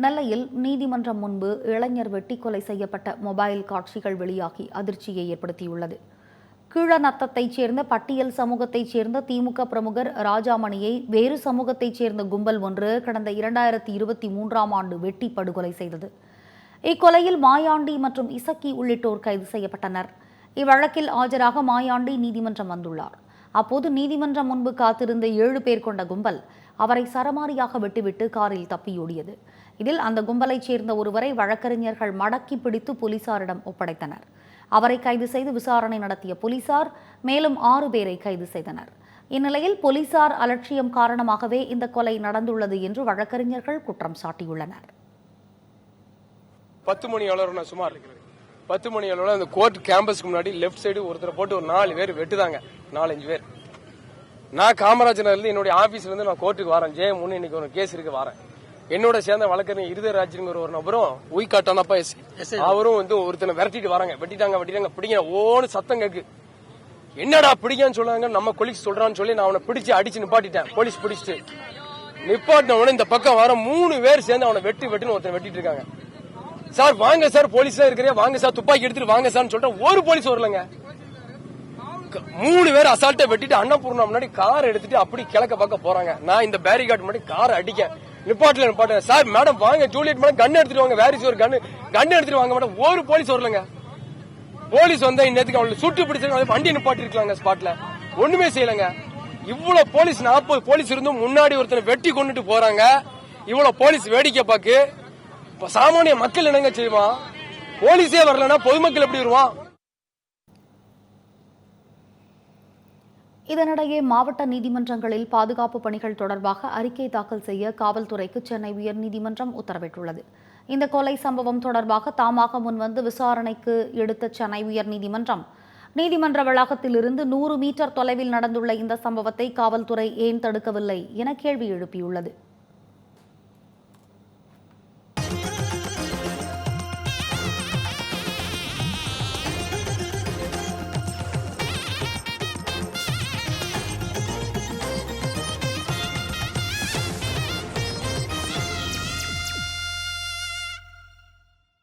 நெல்லையில் நீதிமன்றம் முன்பு இளைஞர் வெட்டி கொலை செய்யப்பட்ட மொபைல் காட்சிகள் வெளியாகி அதிர்ச்சியை ஏற்படுத்தியுள்ளது. கீழநத்தத்தைச் சேர்ந்த பட்டியல் சமூகத்தைச் சேர்ந்த திமுக பிரமுகர் ராஜாமணியை வேறு சமூகத்தைச் சேர்ந்த கும்பல் ஒன்று கடந்த 2023ஆம் ஆண்டு வெட்டி படுகொலை செய்தது. இக்கொலையில் மாயாண்டி மற்றும் இசக்கி உள்ளிட்டோர் கைது செய்யப்பட்டனர். இவ்வழக்கில் ஆஜராக மாயாண்டி நீதிமன்றம் வந்துள்ளார். அப்போது நீதிமன்றம் முன்பு காத்திருந்த 7 பேர் கொண்ட கும்பல் அவரை சரமாரியாக வெட்டிவிட்டு காரில் தப்பியோடியது. இதில் அந்த கும்பலைச் சேர்ந்த ஒருவரை வழக்கறிஞர்கள் மடக்கி பிடித்து போலீசாரிடம் ஒப்படைத்தனர். அவரை கைது செய்து விசாரணை நடத்திய போலீசார் மேலும் 6 பேரை கைது செய்தனர். இந்நிலையில் போலீசார் அலட்சியம் காரணமாகவே இந்த கொலை நடந்துள்ளது என்று வழக்கறிஞர்கள் குற்றம் சாட்டியுள்ளனர். 10 மணி அளவு சுமார் 10 மணி அளவில் அந்த கோர்ட் கேம்பஸ்க்கு முன்னாடி லெப்ட் சைடு ஒருத்தரை போட்டு ஒரு 4 பேர் வெட்டுதாங்க. 4-5 பேர். நான் காமராஜர் இருந்து என்னுடைய ஆபீஸ்ல இருந்து நான் கோர்ட்டுக்கு வரேன். ஜெயமுன்னு இன்னைக்கு ஒரு கேஸ் இருக்கு வரேன். என்னோட சேர்ந்த வழக்கறிஞர் இருதராஜ்ங்கிற ஒரு நபரும் உயிக்காட்டானப்பா அவரும் வந்து ஒருத்தனை விரட்டிட்டு வராங்க. வெட்டிட்டாங்க பிடிங்க ஓன்னு சத்தம் கேக்கு. என்னடா பிடிங்கன்னு சொல்றாங்க. நம்ம கொலிக்ஸ் சொல்றான்னு சொல்லி நான் அவனை பிடிச்சு அடிச்சு நிப்பாட்டிட்டேன். போலீஸ் பிடிச்சிட்டு நிப்பாட்டின உடனே இந்த பக்கம் வர 3 பேர் சேர்ந்து அவனை வெட்டுன்னு ஒருத்தன் வெட்டிட்டு இருக்காங்க. சார் வாங்க சார், போலீஸ்ல இருக்கிறேன், வாங்க சார், துப்பாக்கி எடுத்துட்டு வாங்க சார் சொல்லிட்டு ஒரு போலீஸ் வரலங்க. 3 பேர் அசால்ட்டை வெட்டிட்டு அன்னபூர்ணா முன்னாடி கார் எடுத்துட்டு அப்படி கிழக்க பார்க்க போறாங்க. நான் இந்த பேரிகார்டு முன்னாடி காரை அடிக்க நிப்பாட்டல சார் மேடம் வாங்க ஜூலியட் மேடம் கண்ணு எடுத்துட்டு வாங்க, வேரிஸ் ஒரு கண்ணு எடுத்துட்டு வாங்க மேடம். ஒரு போலீஸ் வரலங்க. போலீஸ் வந்தா இன்னத்துக்கு அவங்களை சுட்டு பிடிச்சிருக்காங்க. வண்டி நிப்பாட்டி இருக்காங்க ஸ்பாட்ல. ஒண்ணுமே செய்யலங்க. இவ்வளவு போலீஸ் 40 போலீஸ் இருந்தும் முன்னாடி ஒருத்தனை வெட்டி கொண்டுட்டு போறாங்க. இவ்வளவு போலீஸ் வேடிக்கை பார்க்கு. சாமானிய மக்கள் என்னங்க செய்வான்? போலீஸே வரலன்னா பொதுமக்கள் எப்படி வருவான்? இதனிடையே மாவட்ட நீதிமன்றங்களில் பாதுகாப்பு பணிகள் தொடர்பாக அறிக்கை தாக்கல் செய்ய காவல்துறைக்கு சென்னை உயர்நீதிமன்றம் உத்தரவிட்டுள்ளது. இந்த கொலை சம்பவம் தொடர்பாக தாமாக முன்வந்து விசாரணைக்கு எடுத்த சென்னை உயர்நீதிமன்றம் நீதிமன்ற வளாகத்திலிருந்து 100 மீட்டர் தொலைவில் நடந்துள்ள இந்த சம்பவத்தை காவல்துறை ஏன் தடுக்கவில்லை என கேள்வி எழுப்பியுள்ளது.